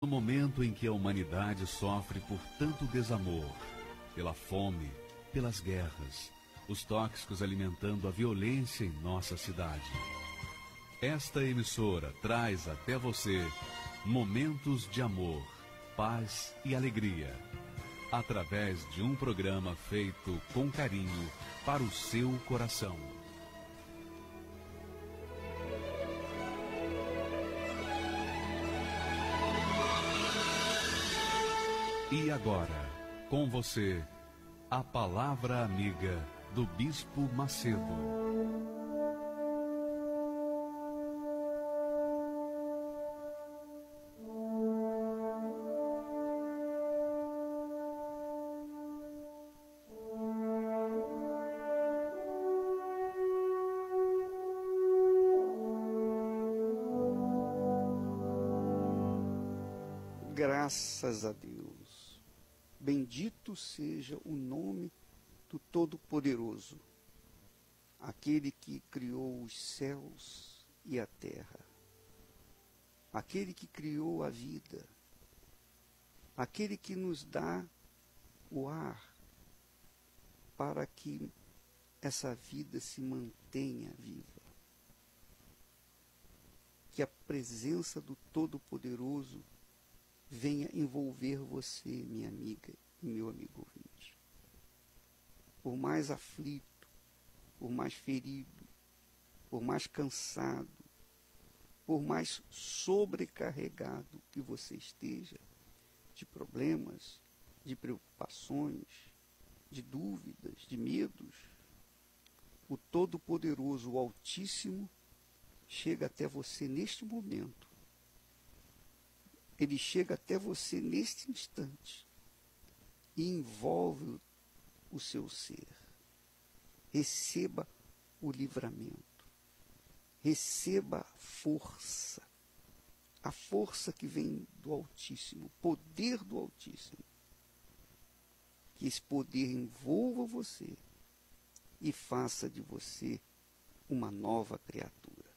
No momento em que a humanidade sofre por tanto desamor, pela fome, pelas guerras, os tóxicos alimentando a violência em nossa cidade. Esta emissora traz até você momentos de amor, paz e alegria, através de um programa feito com carinho para o seu coração. E agora, com você, a Palavra Amiga do Bispo Macedo. Graças a Deus. Bendito seja o nome do Todo-Poderoso, aquele que criou os céus e a terra, aquele que criou a vida, aquele que nos dá o ar para que essa vida se mantenha viva. Que a presença do Todo-Poderoso venha envolver você, minha amiga e meu amigo ouvinte. Por mais aflito, por mais ferido, por mais cansado, por mais sobrecarregado que você esteja de problemas, de preocupações, de dúvidas, de medos, o Todo-Poderoso, o Altíssimo, chega até você neste momento. Ele chega até você neste instante e envolve o seu ser. Receba o livramento. Receba a força que vem do Altíssimo, o poder do Altíssimo. Que esse poder envolva você e faça de você uma nova criatura.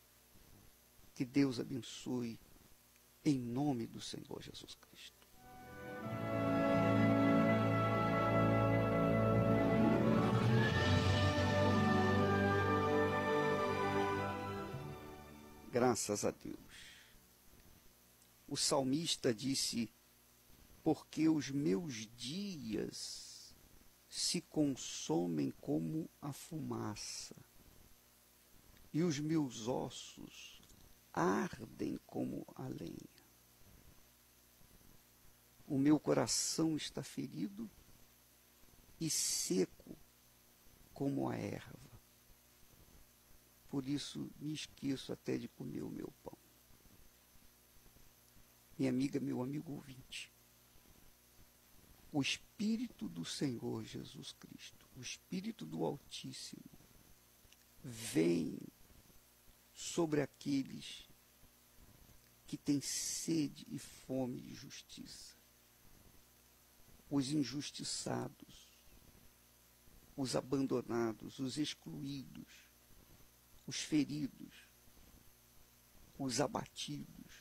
Que Deus abençoe em nome do Senhor Jesus Cristo. Graças a Deus. O salmista disse: porque os meus dias se consomem como a fumaça, e os meus ossos ardem como a lenha. O meu coração está ferido e seco como a erva. Por isso me esqueço até de comer o meu pão. Minha amiga, meu amigo ouvinte, o Espírito do Senhor Jesus Cristo, o Espírito do Altíssimo, vem sobre aqueles que têm sede e fome de justiça, os injustiçados, os abandonados, os excluídos, os feridos, os abatidos,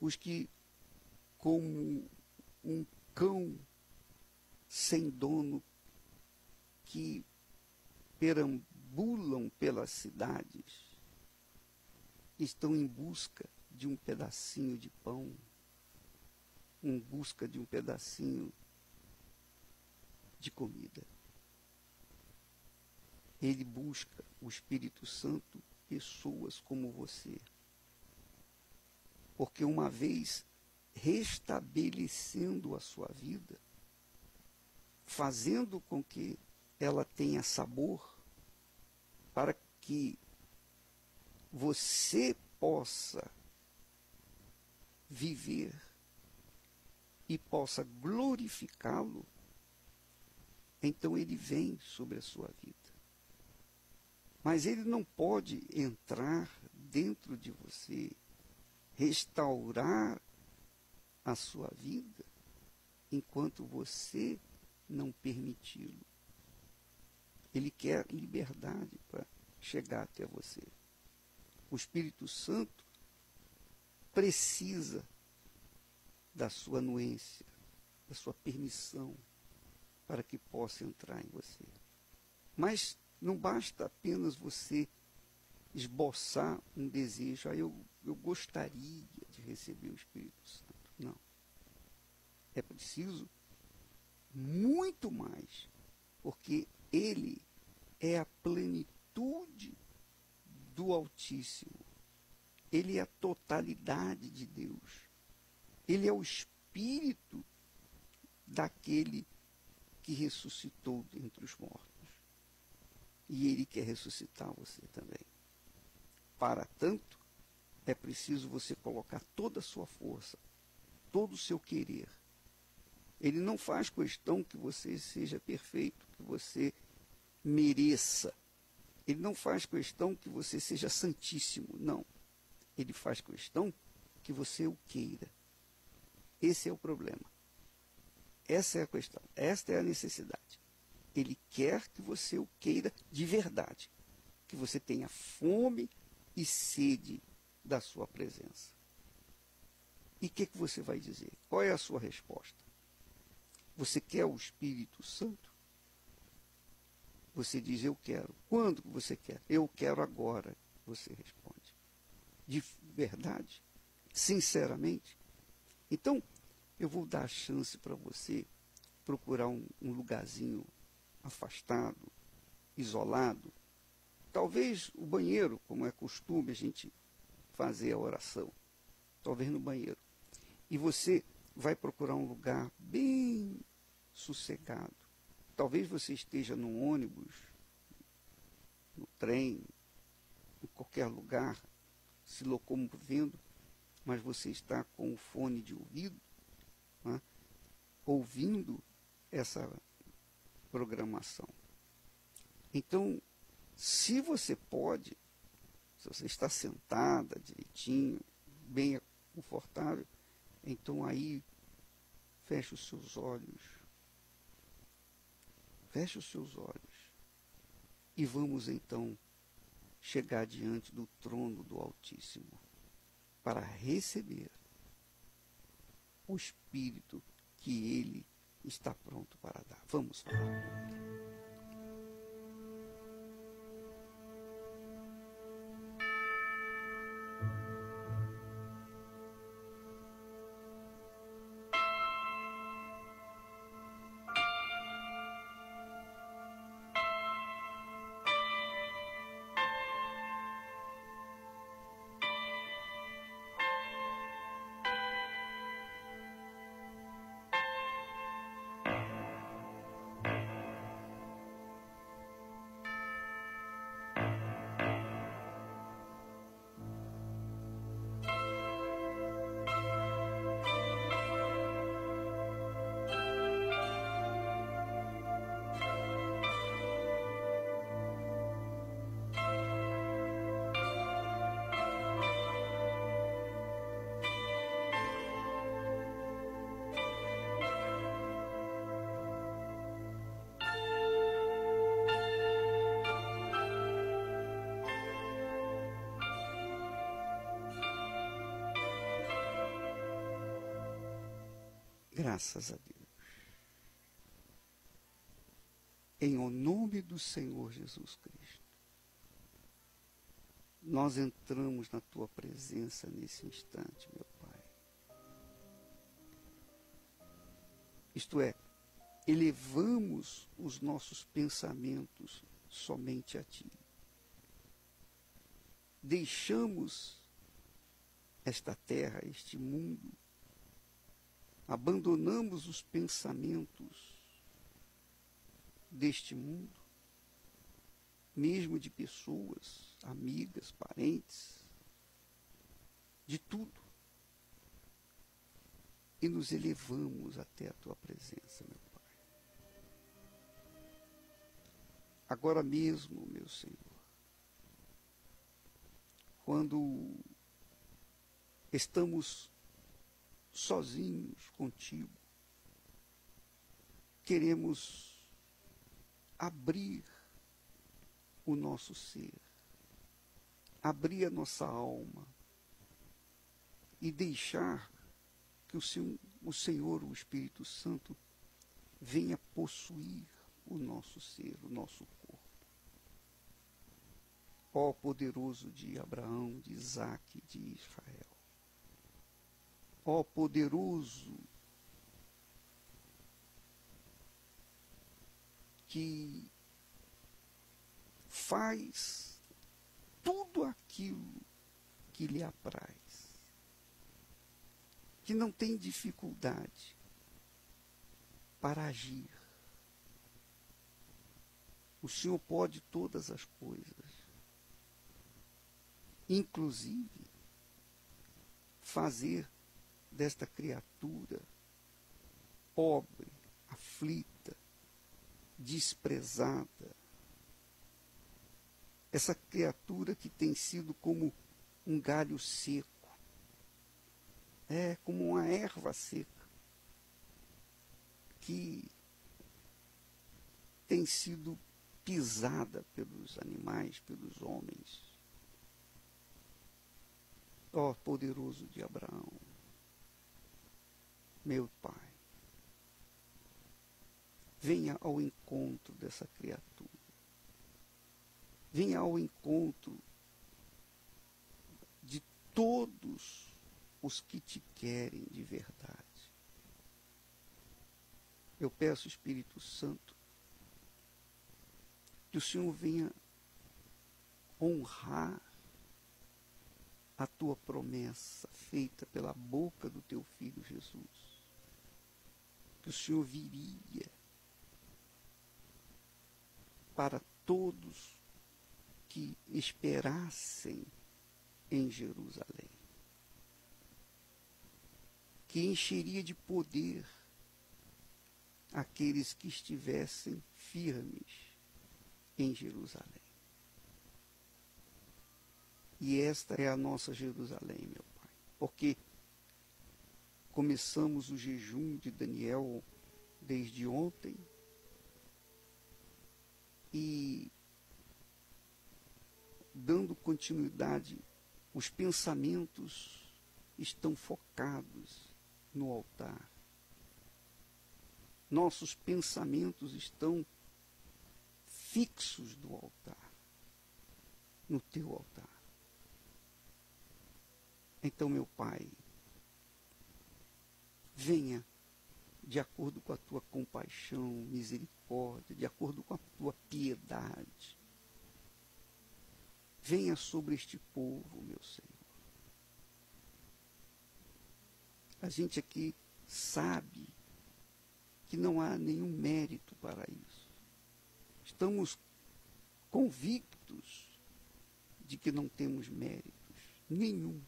os que, como um cão sem dono, que perambulam pelas cidades, estão em busca de um pedacinho de pão, em busca de um pedacinho de comida. Ele busca, o Espírito Santo, pessoas como você. Porque uma vez restabelecendo a sua vida, fazendo com que ela tenha sabor, para que você possa viver e possa glorificá-lo, então ele vem sobre a sua vida. Mas ele não pode entrar dentro de você, restaurar a sua vida, enquanto você não permiti-lo. Ele quer liberdade para chegar até você. O Espírito Santo precisa da sua anuência, da sua permissão, para que possa entrar em você. Mas não basta apenas você esboçar um desejo, eu gostaria de receber o Espírito Santo. Não. É preciso muito mais, porque ele é a plenitude do Altíssimo. Ele é a totalidade de Deus. Ele é o Espírito daquele que ressuscitou dentre os mortos. E ele quer ressuscitar você também. Para tanto, é preciso você colocar toda a sua força, todo o seu querer. Ele não faz questão que você seja perfeito, que você mereça. Ele não faz questão que você seja santíssimo, não. Ele faz questão que você o queira. Esse é o problema. Essa é a questão, esta é a necessidade. Ele quer que você o queira de verdade, que você tenha fome e sede da sua presença. E o que você vai dizer? Qual é a sua resposta? Você quer o Espírito Santo? Você diz, eu quero. Quando você quer? Eu quero agora, você responde. De verdade? Sinceramente? Então, eu vou dar a chance para você procurar um lugarzinho afastado, isolado. Talvez o banheiro, como é costume a gente fazer a oração. Talvez no banheiro. E você vai procurar um lugar bem sossegado. Talvez você esteja num ônibus, no trem, em qualquer lugar, se locomovendo, mas você está com o fone de ouvido, né, ouvindo essa programação. Então, se você pode, se você está sentada direitinho, bem confortável, então aí feche os seus olhos. Feche os seus olhos. E vamos então chegar diante do trono do Altíssimo para receber o Espírito que Ele está pronto para dar. Vamos falar com Ele. Graças a Deus. Em o nome do Senhor Jesus Cristo, nós entramos na Tua presença nesse instante, meu Pai. Isto é, elevamos os nossos pensamentos somente a Ti. Deixamos esta terra, este mundo, abandonamos os pensamentos deste mundo, mesmo de pessoas, amigas, parentes, de tudo, e nos elevamos até a Tua presença, meu Pai. Agora mesmo, meu Senhor, quando estamos sozinhos contigo, queremos abrir o nosso ser, abrir a nossa alma e deixar que o Senhor, o Espírito Santo, venha possuir o nosso ser, o nosso corpo. Ó poderoso de Abraão, de Isaque, de Israel. Ó poderoso que faz tudo aquilo que lhe apraz, que não tem dificuldade para agir. O Senhor pode todas as coisas, inclusive fazer desta criatura pobre, aflita, desprezada, essa criatura que tem sido como um galho seco, como uma erva seca, que tem sido pisada pelos animais, pelos homens. Ó poderoso de Abraão, meu Pai, venha ao encontro dessa criatura. Venha ao encontro de todos os que te querem de verdade. Eu peço, Espírito Santo, que o Senhor venha honrar a tua promessa feita pela boca do teu Filho Jesus. Que o Senhor viria para todos que esperassem em Jerusalém, que encheria de poder aqueles que estivessem firmes em Jerusalém. E esta é a nossa Jerusalém, meu Pai, porque começamos o jejum de Daniel desde ontem e, dando continuidade, os pensamentos estão focados no altar. Nossos pensamentos estão fixos no altar, no teu altar. Então, meu Pai, venha de acordo com a tua compaixão, misericórdia, de acordo com a tua piedade. Venha sobre este povo, meu Senhor. A gente aqui sabe que não há nenhum mérito para isso. Estamos convictos de que não temos méritos nenhum.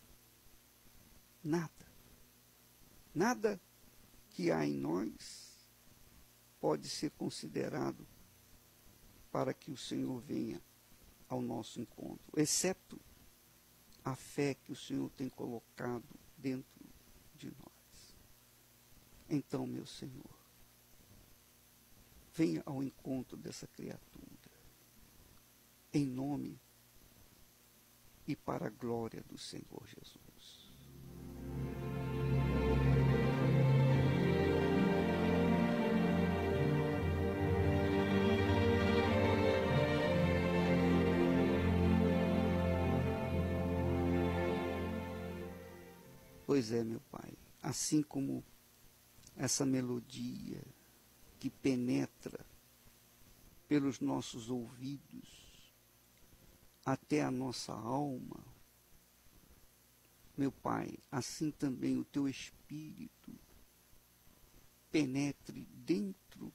Nada. Nada que há em nós pode ser considerado para que o Senhor venha ao nosso encontro, exceto a fé que o Senhor tem colocado dentro de nós. Então, meu Senhor, venha ao encontro dessa criatura, em nome e para a glória do Senhor Jesus. Pois é, meu Pai, assim como essa melodia que penetra pelos nossos ouvidos até a nossa alma, meu Pai, assim também o teu Espírito penetre dentro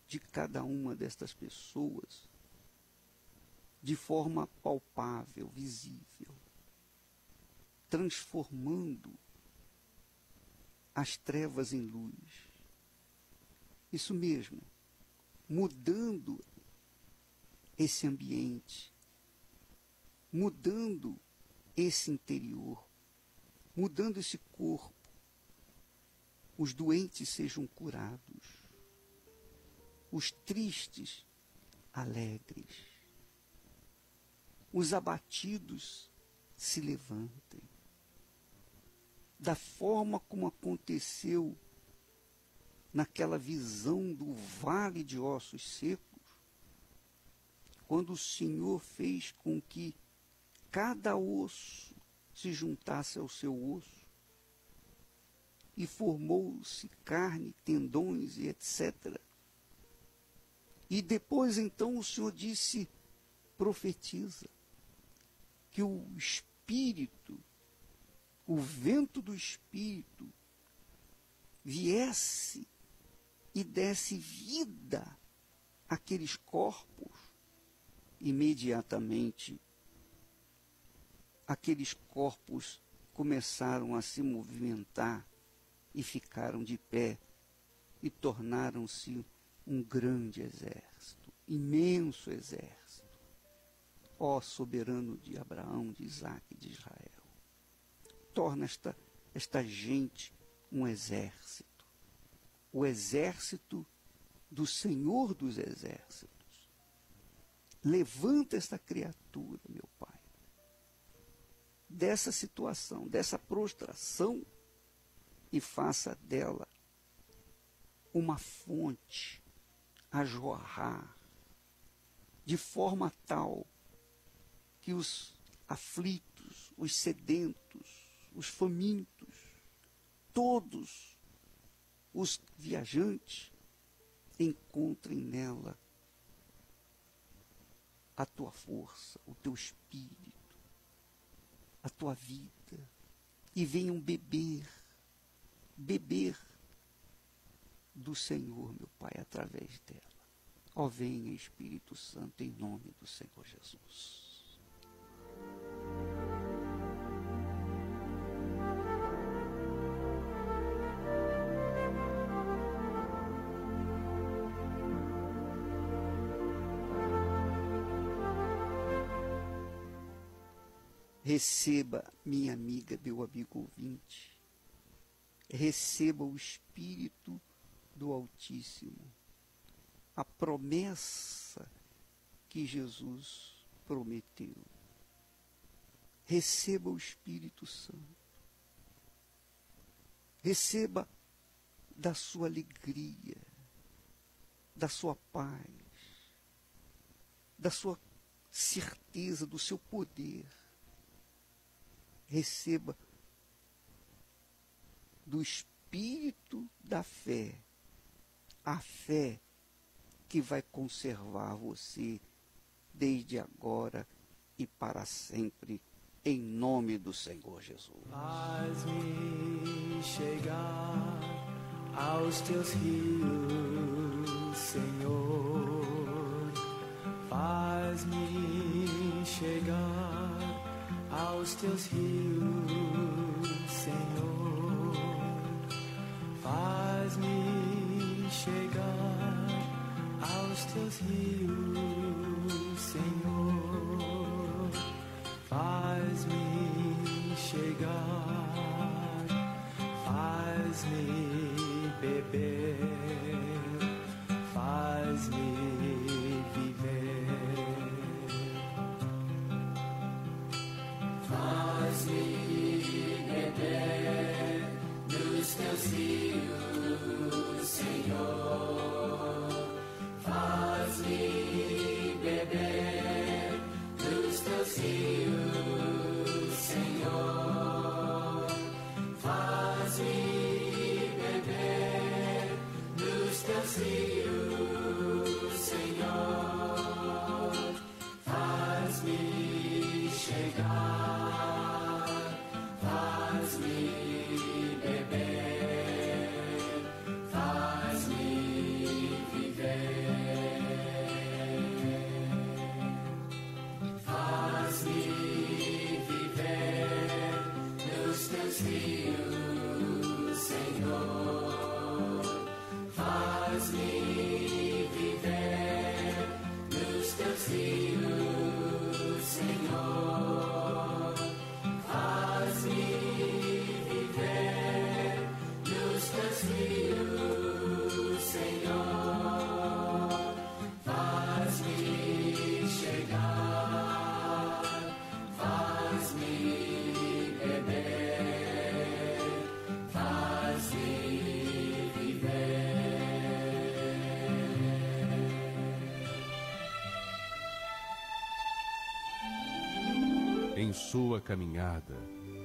de cada uma destas pessoas de forma palpável, visível, transformando as trevas em luz. Isso mesmo, mudando esse ambiente, mudando esse interior, mudando esse corpo. Os doentes sejam curados, os tristes alegres, os abatidos se levantem. da forma como aconteceu naquela visão do vale de ossos secos, quando o Senhor fez com que cada osso se juntasse ao seu osso, e formou-se carne, tendões e etc. E depois, então, o Senhor disse, profetiza, que o Espírito, o vento do Espírito, viesse e desse vida àqueles corpos. Imediatamente, aqueles corpos começaram a se movimentar e ficaram de pé e tornaram-se um grande exército, imenso exército. Ó soberano de Abraão, de Isaque e de Israel, torna esta gente um exército, o exército do Senhor dos exércitos. Levanta esta criatura, meu Pai, dessa situação, dessa prostração, e faça dela uma fonte a jorrar, de forma tal que os aflitos, os sedentos, os famintos, todos os viajantes encontrem nela a tua força, o teu espírito, a tua vida, e venham beber do Senhor, meu Pai, através dela. Ó, venha, Espírito Santo, em nome do Senhor Jesus. Receba, minha amiga, meu amigo ouvinte, receba o Espírito do Altíssimo, a promessa que Jesus prometeu. Receba o Espírito Santo, receba da sua alegria, da sua paz, da sua certeza, do seu poder. Receba do Espírito da fé, a fé que vai conservar você desde agora e para sempre, em nome do Senhor Jesus. Faz-me chegar aos teus rios, Senhor. Faz-me chegar aos teus rios, Senhor. Faz-me chegar aos teus rios, Senhor. Faz-me chegar, faz-me beber, faz-me viver. Faz-me beber dos teus rios, Senhor. Faz-me beber dos teus rios, Senhor. Faz-me beber dos teus rios, sua caminhada,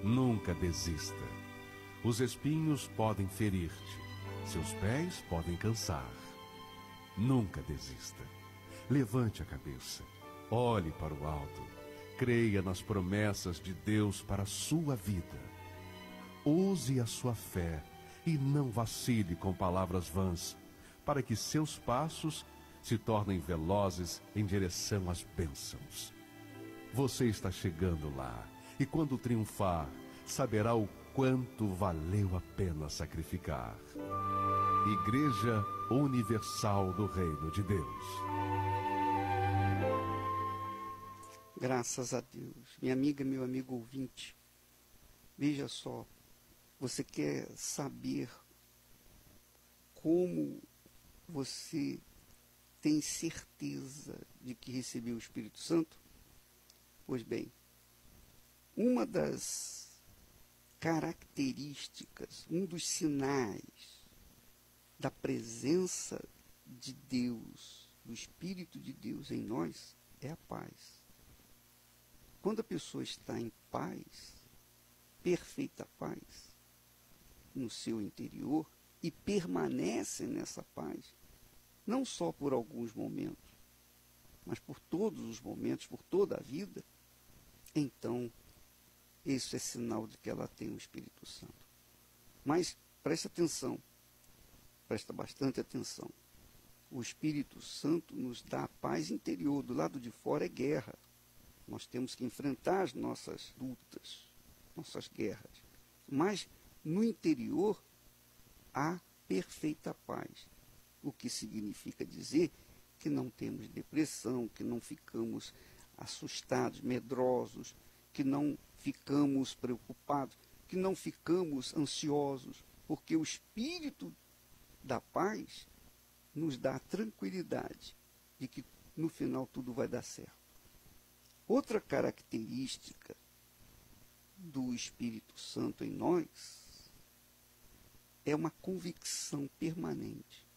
nunca desista. Os espinhos podem ferir-te, seus pés podem cansar. Nunca desista. Levante a cabeça, olhe para o alto, creia nas promessas de Deus para a sua vida. Use a sua fé e não vacile com palavras vãs, para que seus passos se tornem velozes em direção às bênçãos. Você está chegando lá, e quando triunfar, saberá o quanto valeu a pena sacrificar. Igreja Universal do Reino de Deus. Graças a Deus. Minha amiga, meu amigo ouvinte, veja só, você quer saber como você tem certeza de que recebeu o Espírito Santo? Pois bem, uma das características, um dos sinais da presença de Deus, do Espírito de Deus em nós, é a paz. Quando a pessoa está em paz, perfeita paz, no seu interior, e permanece nessa paz, não só por alguns momentos, mas por todos os momentos, por toda a vida, então, isso é sinal de que ela tem o Espírito Santo. Mas, preste atenção, presta bastante atenção. O Espírito Santo nos dá a paz interior, do lado de fora é guerra. Nós temos que enfrentar as nossas lutas, nossas guerras. Mas, no interior, há perfeita paz. O que significa dizer que não temos depressão, que não ficamos assustados, medrosos, que não ficamos preocupados, que não ficamos ansiosos, porque o Espírito da paz nos dá a tranquilidade de que no final tudo vai dar certo. Outra característica do Espírito Santo em nós é uma convicção permanente.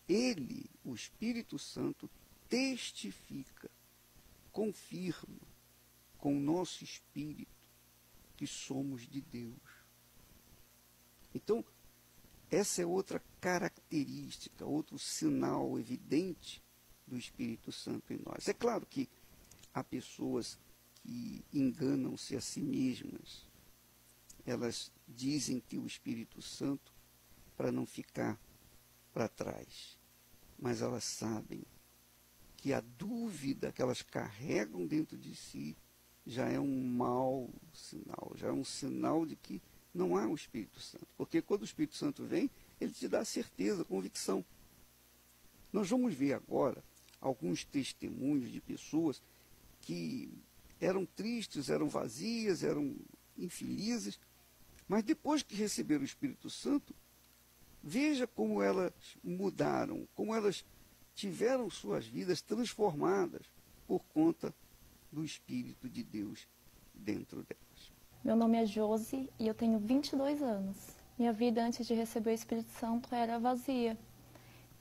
Ele, o Espírito Santo, testifica, confirma com o nosso espírito que somos de Deus. Então, essa é outra característica, outro sinal evidente do Espírito Santo em nós. É claro que há pessoas que enganam-se a si mesmas. Elas dizem que o Espírito Santo para não ficar para trás. Mas elas sabem que a dúvida que elas carregam dentro de si já é um mau sinal, já é um sinal de que não há o Espírito Santo. Porque quando o Espírito Santo vem, ele te dá certeza, convicção. Nós vamos ver agora alguns testemunhos de pessoas que eram tristes, eram vazias, eram infelizes, mas depois que receberam o Espírito Santo, veja como elas mudaram, como elas tiveram suas vidas transformadas por conta do Espírito de Deus dentro delas. Meu nome é Josi e eu tenho 22 anos. Minha vida antes de receber o Espírito Santo era vazia.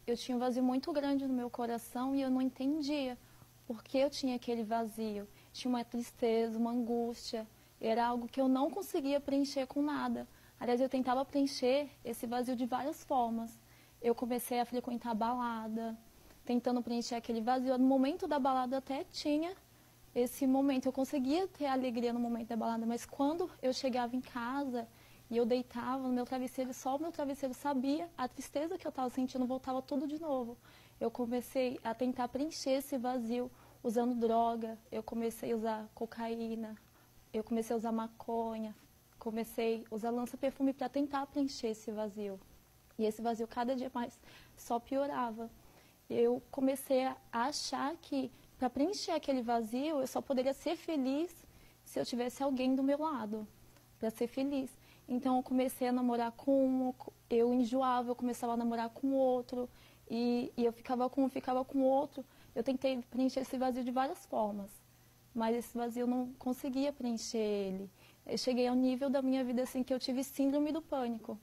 Eu tinha um vazio muito grande no meu coração e eu não entendia por que eu tinha aquele vazio. Tinha uma tristeza, uma angústia. Era algo que eu não conseguia preencher com nada. Aliás, eu tentava preencher esse vazio de várias formas. Eu comecei a frequentar balada, tentando preencher aquele vazio. No momento da balada até tinha esse momento, eu conseguia ter alegria no momento da balada, mas quando eu chegava em casa e eu deitava no meu travesseiro, só o meu travesseiro sabia, a tristeza que eu estava sentindo voltava tudo de novo. Eu comecei a tentar preencher esse vazio usando droga, eu comecei a usar cocaína, eu comecei a usar maconha, comecei a usar lança-perfume para tentar preencher esse vazio. E esse vazio cada dia mais só piorava. Eu comecei a achar que para preencher aquele vazio eu só poderia ser feliz se eu tivesse alguém do meu lado, para ser feliz. Então eu comecei a namorar com um, eu enjoava, eu começava a namorar com outro, e eu ficava com um, ficava com outro. Eu tentei preencher esse vazio de várias formas, mas esse vazio eu não conseguia preencher ele. Eu cheguei ao nível da minha vida assim que eu tive síndrome do pânico.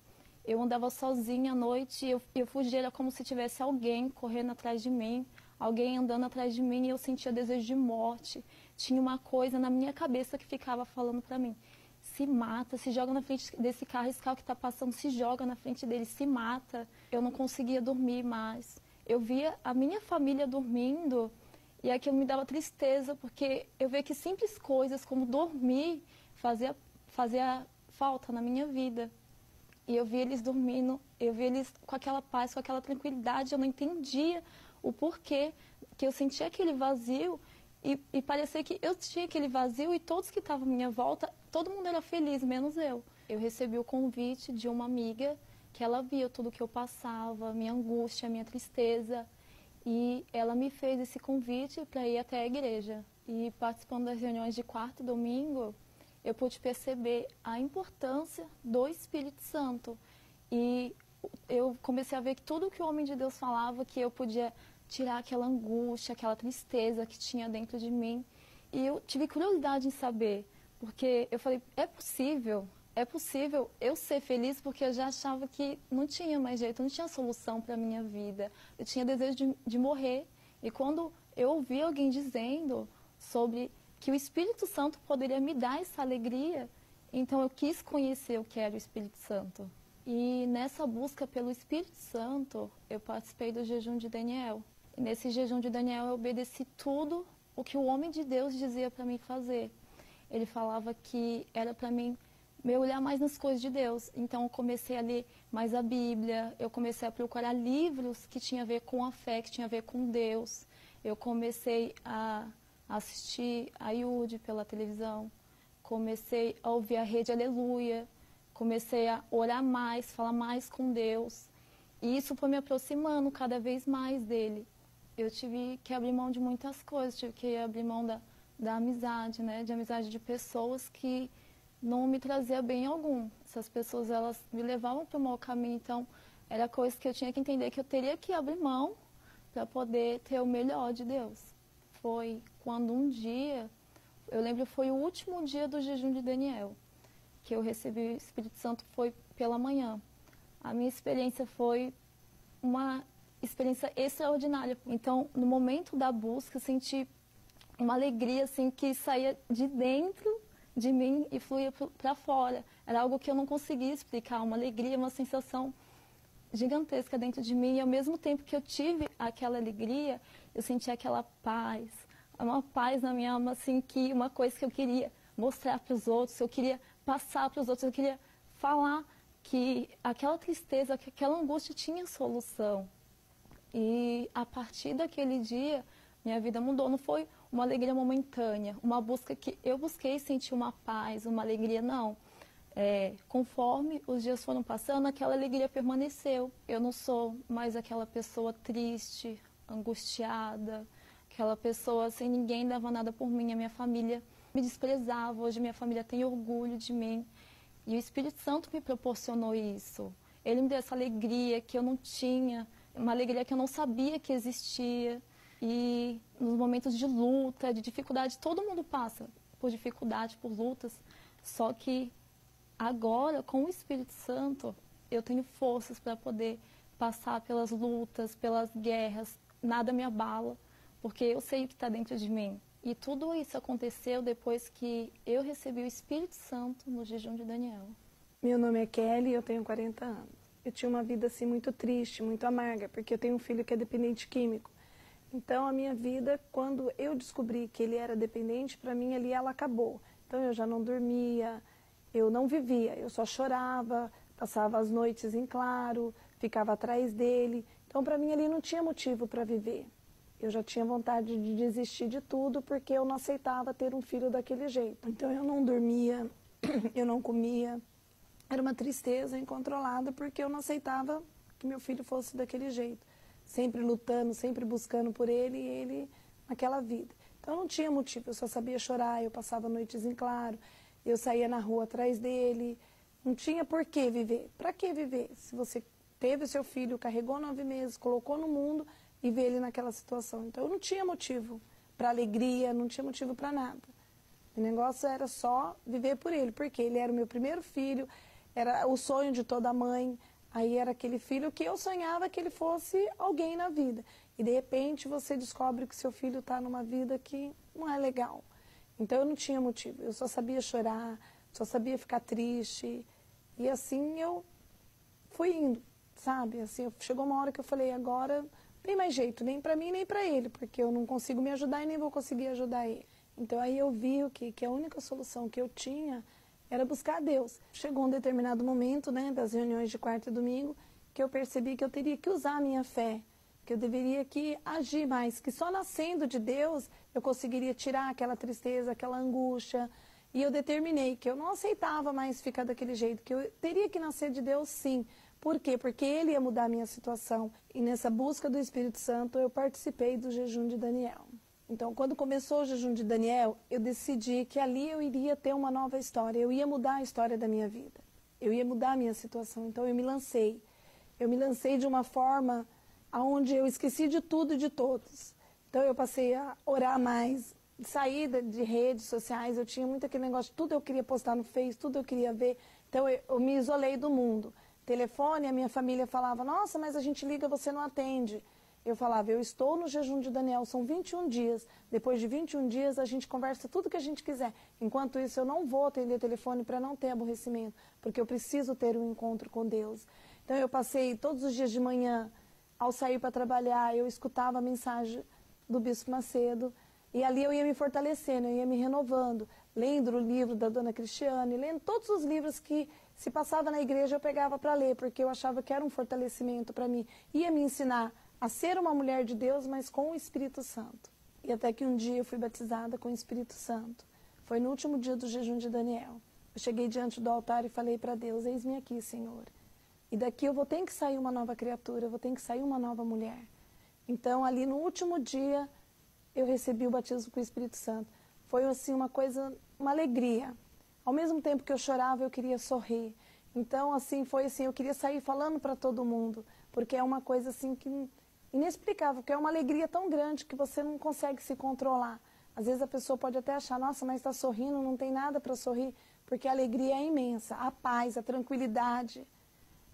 Eu andava sozinha à noite e eu fugia, era como se tivesse alguém correndo atrás de mim, alguém andando atrás de mim e eu sentia desejo de morte. Tinha uma coisa na minha cabeça que ficava falando para mim: se mata, se joga na frente desse carro, esse carro que está passando, se joga na frente dele, se mata. Eu não conseguia dormir mais. Eu via a minha família dormindo e aquilo me dava tristeza, porque eu via que simples coisas como dormir fazia falta na minha vida. E eu via eles dormindo, eu via eles com aquela paz, com aquela tranquilidade. Eu não entendia o porquê que eu sentia aquele vazio e parecia que eu tinha aquele vazio e todos que estavam à minha volta, todo mundo era feliz, menos eu. Eu recebi o convite de uma amiga que ela via tudo que eu passava, minha angústia, minha tristeza. E ela me fez esse convite para ir até a igreja. E participando das reuniões de quarta e domingo, eu pude perceber a importância do Espírito Santo. E eu comecei a ver que tudo que o homem de Deus falava, que eu podia tirar aquela angústia, aquela tristeza que tinha dentro de mim. E eu tive curiosidade em saber, porque eu falei, é possível eu ser feliz, porque eu já achava que não tinha mais jeito, não tinha solução para a minha vida. Eu tinha desejo de morrer. E quando eu ouvi alguém dizendo sobre que o Espírito Santo poderia me dar essa alegria, então eu quis conhecer o que era o Espírito Santo. E nessa busca pelo Espírito Santo, eu participei do jejum de Daniel. E nesse jejum de Daniel eu obedeci tudo o que o homem de Deus dizia para mim fazer. Ele falava que era para mim mergulhar mais nas coisas de Deus. Então eu comecei a ler mais a Bíblia, eu comecei a procurar livros que tinham a ver com a fé, que tinham a ver com Deus. Eu comecei a assistir a IUD pela televisão, comecei a ouvir a Rede Aleluia, comecei a orar mais, falar mais com Deus. E isso foi me aproximando cada vez mais dele. Eu tive que abrir mão de muitas coisas, tive que abrir mão da amizade, né? De amizade de pessoas que não me trazia bem algum. Essas pessoas, elas me levavam para o mau caminho, então era coisa que eu tinha que entender que eu teria que abrir mão para poder ter o melhor de Deus. Foi quando um dia, eu lembro, foi o último dia do jejum de Daniel, que eu recebi o Espírito Santo, foi pela manhã. A minha experiência foi uma experiência extraordinária. Então, no momento da busca, eu senti uma alegria assim, que saía de dentro de mim e fluía para fora. Era algo que eu não conseguia explicar, uma alegria, uma sensação gigantesca dentro de mim. E ao mesmo tempo que eu tive aquela alegria, eu senti aquela paz, uma paz na minha alma, assim, que uma coisa que eu queria mostrar para os outros, eu queria passar para os outros, eu queria falar que aquela tristeza, que aquela angústia tinha solução. E a partir daquele dia, minha vida mudou. Não foi uma alegria momentânea, uma busca que eu busquei sentir uma paz, uma alegria, não. Conforme os dias foram passando, aquela alegria permaneceu. Eu não sou mais aquela pessoa triste, angustiada, aquela pessoa sem ninguém dava nada por mim. A minha família me desprezava, hoje minha família tem orgulho de mim. E o Espírito Santo me proporcionou isso. Ele me deu essa alegria que eu não tinha, uma alegria que eu não sabia que existia. E nos momentos de luta, de dificuldade, todo mundo passa por dificuldade, por lutas. Só que agora, com o Espírito Santo, eu tenho forças para poder passar pelas lutas, pelas guerras. Nada me abala, porque eu sei o que está dentro de mim. E tudo isso aconteceu depois que eu recebi o Espírito Santo no jejum de Daniel. Meu nome é Kelly e eu tenho 40 anos. Eu tinha uma vida assim muito triste, muito amarga, porque eu tenho um filho que é dependente químico. Então a minha vida, quando eu descobri que ele era dependente, para mim ali ela acabou. Então eu já não dormia, eu não vivia, eu só chorava, passava as noites em claro, ficava atrás dele. Então para mim ali não tinha motivo para viver. Eu já tinha vontade de desistir de tudo porque eu não aceitava ter um filho daquele jeito. Então eu não dormia, eu não comia. Era uma tristeza incontrolada porque eu não aceitava que meu filho fosse daquele jeito. Sempre lutando, sempre buscando por ele e ele naquela vida. Então não tinha motivo, eu só sabia chorar, eu passava noites em claro, eu saía na rua atrás dele. Não tinha por que viver. Para que viver? Se você teve o seu filho, carregou 9 meses, colocou no mundo e vê ele naquela situação. Então eu não tinha motivo para alegria, não tinha motivo para nada. O negócio era só viver por ele, porque ele era o meu primeiro filho, era o sonho de toda mãe. Aí era aquele filho que eu sonhava que ele fosse alguém na vida. E de repente você descobre que seu filho está numa vida que não é legal. Então eu não tinha motivo, eu só sabia chorar, só sabia ficar triste. E assim eu fui indo, sabe? Assim, chegou uma hora que eu falei, agora não tem mais jeito, nem para mim nem para ele, porque eu não consigo me ajudar e nem vou conseguir ajudar ele. Então aí eu vi que a única solução que eu tinha era buscar a Deus. Chegou um determinado momento, né, das reuniões de quarta e domingo, que eu percebi que eu teria que usar a minha fé, que eu deveria que agir mais, que só nascendo de Deus eu conseguiria tirar aquela tristeza, aquela angústia. E eu determinei que eu não aceitava mais ficar daquele jeito, que eu teria que nascer de Deus sim. Por quê? Porque Ele ia mudar a minha situação. E nessa busca do Espírito Santo eu participei do jejum de Daniel. Então, quando começou o jejum de Daniel, eu decidi que ali eu iria ter uma nova história, eu ia mudar a história da minha vida, eu ia mudar a minha situação. Então, eu me lancei. Eu me lancei de uma forma onde eu esqueci de tudo e de todos. Então, eu passei a orar mais, sair de redes sociais, eu tinha muito aquele negócio, tudo eu queria postar no Face, tudo eu queria ver. Então, eu me isolei do mundo. Telefone, a minha família falava, nossa, mas a gente liga, você não atende. Eu falava, eu estou no jejum de Daniel, são 21 dias. Depois de 21 dias, a gente conversa tudo que a gente quiser. Enquanto isso, eu não vou atender telefone para não ter aborrecimento, porque eu preciso ter um encontro com Deus. Então, eu passei todos os dias de manhã, ao sair para trabalhar, eu escutava a mensagem do Bispo Macedo, e ali eu ia me fortalecendo, eu ia me renovando, lendo o livro da Dona Cristiane, lendo todos os livros que se passava na igreja, eu pegava para ler, porque eu achava que era um fortalecimento para mim. Ia me ensinar a ser uma mulher de Deus, mas com o Espírito Santo. E até que um dia eu fui batizada com o Espírito Santo. Foi no último dia do jejum de Daniel. Eu cheguei diante do altar e falei para Deus, eis-me aqui, Senhor. E daqui eu vou ter que sair uma nova criatura, eu vou ter que sair uma nova mulher. Então, ali no último dia, eu recebi o batismo com o Espírito Santo. Foi assim uma coisa, uma alegria. Ao mesmo tempo que eu chorava, eu queria sorrir. Então, assim, foi assim, eu queria sair falando para todo mundo, porque é uma coisa assim que inexplicável, porque é uma alegria tão grande que você não consegue se controlar. Às vezes a pessoa pode até achar, nossa, mas está sorrindo, não tem nada para sorrir, porque a alegria é imensa, a paz, a tranquilidade.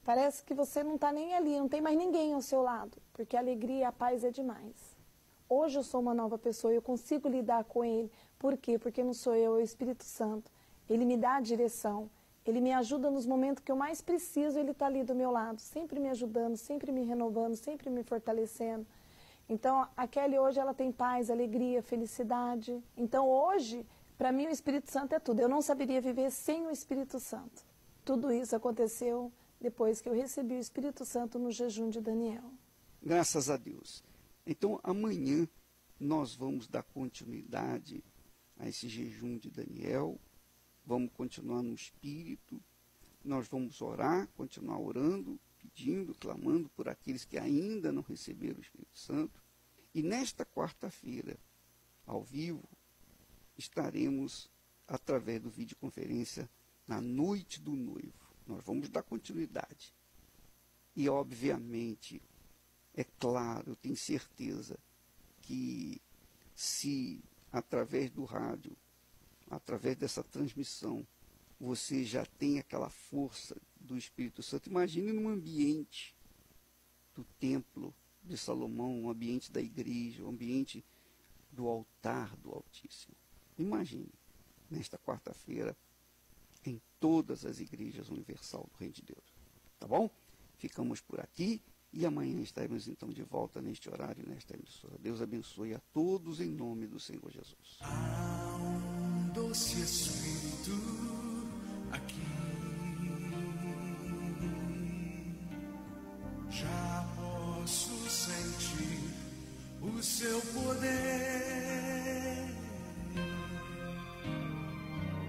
Parece que você não está nem ali, não tem mais ninguém ao seu lado, porque a alegria e a paz é demais. Hoje eu sou uma nova pessoa, eu consigo lidar com Ele. Por quê? Porque não sou eu, é o Espírito Santo. Ele me dá a direção, Ele me ajuda nos momentos que eu mais preciso, Ele está ali do meu lado, sempre me ajudando, sempre me renovando, sempre me fortalecendo. Então, a Kelly hoje, ela tem paz, alegria, felicidade. Então, hoje, para mim, o Espírito Santo é tudo. Eu não saberia viver sem o Espírito Santo. Tudo isso aconteceu depois que eu recebi o Espírito Santo no jejum de Daniel. Graças a Deus. Então, amanhã, nós vamos dar continuidade a esse jejum de Daniel. Vamos continuar no Espírito, nós vamos orar, continuar orando, pedindo, clamando por aqueles que ainda não receberam o Espírito Santo. E nesta quarta-feira, ao vivo, estaremos através do videoconferência na noite do noivo. Nós vamos dar continuidade. E, obviamente, é claro, eu tenho certeza que se através do rádio, através dessa transmissão, você já tem aquela força do Espírito Santo. Imagine num ambiente do templo de Salomão, um ambiente da igreja, um ambiente do altar do Altíssimo. Imagine, nesta quarta-feira, em todas as igrejas universal do Reino de Deus. Tá bom? Ficamos por aqui e amanhã estaremos então de volta neste horário, nesta emissora. Deus abençoe a todos em nome do Senhor Jesus. Doce Espírito aqui, já posso sentir o seu poder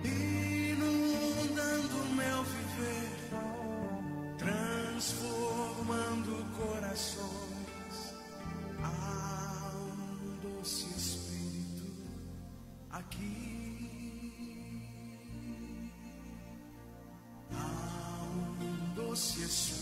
inundando meu viver, transformando corações. Há um doce Espírito aqui. Doce Espírito